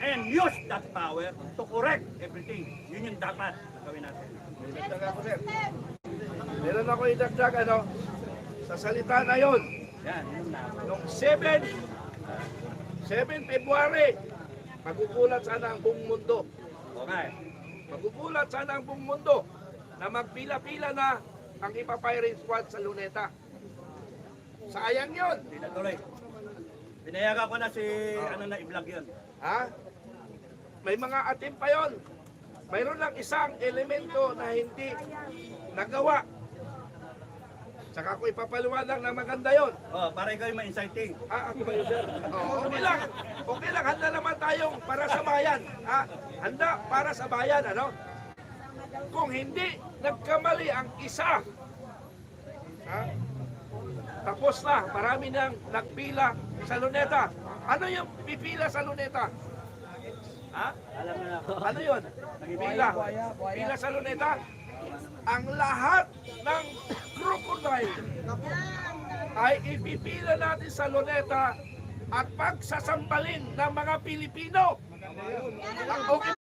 and use that power to correct everything. Yun yung dapat na gawin natin. Idagdag ako, sir. Meron ako idagdag, sa salita na yon. Yan, yun na. Noong 7 February, magugulat sana ang buong mundo. Okay. Magugulat sana ang buong mundo na magpila-pila na ang ipa-firing squad sa Luneta. Sayang yun. Hindi na tuloy. Pinayagan ko na si, na i-vlog yun. Ha? May mga atim pa yon. Mayroon lang isang elemento na hindi nagawa. Saka ko ipapaliwanag na maganda yon. Oh, para ikaw yung ma-inciting. Ako ba yun, sir? Okay lang. Okay lang. Handa naman tayong para sa bayan. Handa para sa bayan, Kung hindi nagkamali ang isa, tapos na. Marami nang nagpila sa Luneta. Ano yung pipila sa Luneta? Alam mo na ako. Ano yun? Pila. Pila sa Luneta. Ang lahat ng crocodile ay ipipila natin sa Luneta at pagsasambalin ng mga Pilipino. Okay.